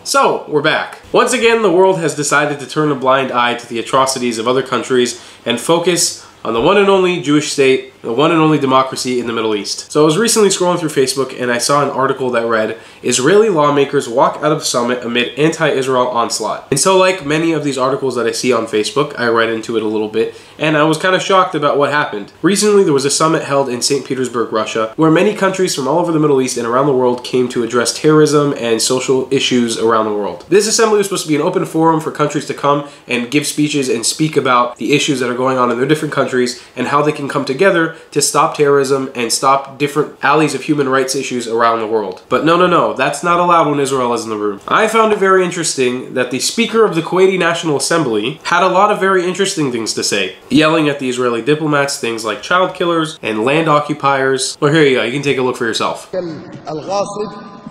So, we're back. Once again, the world has decided to turn a blind eye to the atrocities of other countries and focus on the one and only Jewish state, the one and only democracy in the Middle East. So I was recently scrolling through Facebook and I saw an article that read, Israeli lawmakers walk out of summit amid anti-Israel onslaught. And so like many of these articles that I see on Facebook, I read into it a little bit and I was kind of shocked about what happened. Recently there was a summit held in St. Petersburg, Russia, where many countries from all over the Middle East and around the world came to address terrorism and social issues around the world. This assembly was supposed to be an open forum for countries to come and give speeches and speak about the issues that are going on in their different countries and how they can come together to stop terrorism and stop different alleys of human rights issues around the world. But no, that's not allowed when Israel is in the room. I found it very interesting that the Speaker of the Kuwaiti National Assembly had a lot of very interesting things to say, yelling at the Israeli diplomats things like child killers and land occupiers. Well, here you go, you can take a look for yourself.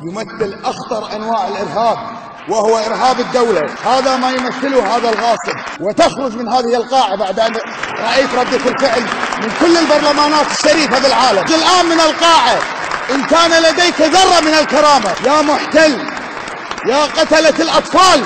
يمثل أخطر أنواع الإرهاب وهو إرهاب الدولة. هذا ما يمثله هذا الغاصب، وتخرج من هذه القاعة بعد أن رأيت ردة الفعل من كل البرلمانات الشريفة بالعالم. الآن من القاعة إن كان لديك ذرة من الكرامة يا محتل يا قتلة الأطفال.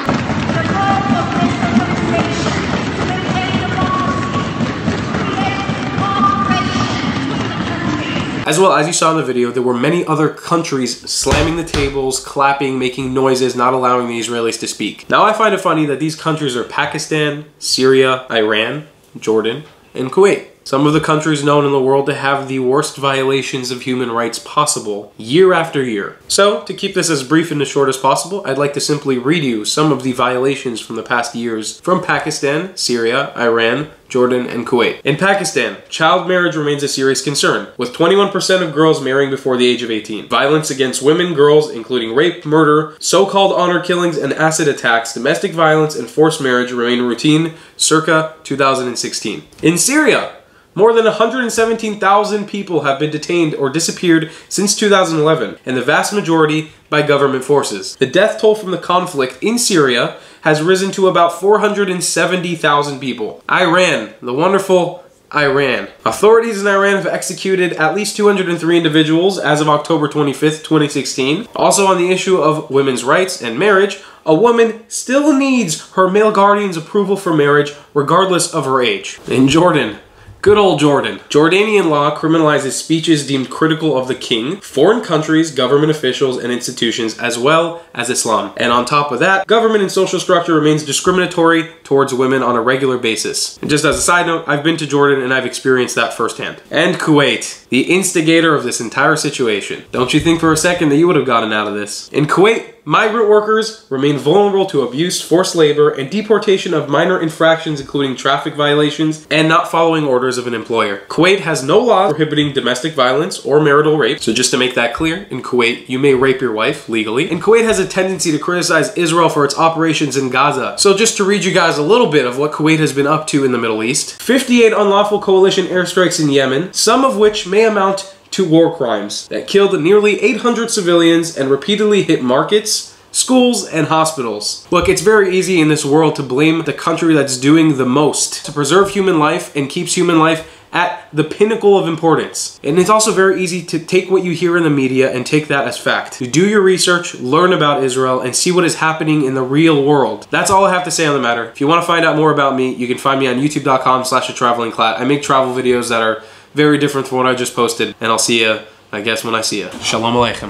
As well, as you saw in the video, there were many other countries slamming the tables, clapping, making noises, not allowing the Israelis to speak. Now I find it funny that these countries are Pakistan, Syria, Iran, Jordan, and Kuwait. Some of the countries known in the world to have the worst violations of human rights possible, year after year. So, to keep this as brief and as short as possible, I'd like to simply read you some of the violations from the past years from Pakistan, Syria, Iran, Jordan, and Kuwait. In Pakistan, child marriage remains a serious concern, with 21% of girls marrying before the age of 18. Violence against women, girls, including rape, murder, so-called honor killings, and acid attacks, domestic violence, and forced marriage remain routine circa 2016. In Syria, more than 117,000 people have been detained or disappeared since 2011, and the vast majority by government forces. The death toll from the conflict in Syria has risen to about 470,000 people. Iran, the wonderful Iran. Authorities in Iran have executed at least 203 individuals as of October 25th, 2016. Also on the issue of women's rights and marriage, a woman still needs her male guardian's approval for marriage regardless of her age. In Jordan, good old Jordan. Jordanian law criminalizes speeches deemed critical of the king, foreign countries, government officials, and institutions, as well as Islam. And on top of that, government and social structure remains discriminatory towards women on a regular basis. And just as a side note, I've been to Jordan and I've experienced that firsthand. And Kuwait, the instigator of this entire situation. Don't you think for a second that you would have gotten out of this? In Kuwait, migrant workers remain vulnerable to abuse, forced labor, and deportation of minor infractions including traffic violations and not following orders of an employer. Kuwait has no law prohibiting domestic violence or marital rape, so just to make that clear, in Kuwait you may rape your wife legally. And Kuwait has a tendency to criticize Israel for its operations in Gaza. So just to read you guys a little bit of what Kuwait has been up to in the Middle East. 58 unlawful coalition airstrikes in Yemen, some of which may amount to war crimes that killed nearly 800 civilians and repeatedly hit markets, schools, and hospitals. Look, it's very easy in this world to blame the country that's doing the most to preserve human life and keeps human life at the pinnacle of importance. And it's also very easy to take what you hear in the media and take that as fact. You do your research, learn about Israel, and see what is happening in the real world. That's all I have to say on the matter. If you want to find out more about me, you can find me on youtube.com/Traveling Clatt. I make travel videos that are very different from what I just posted, and I'll see you, I guess, when I see you. Shalom Aleichem.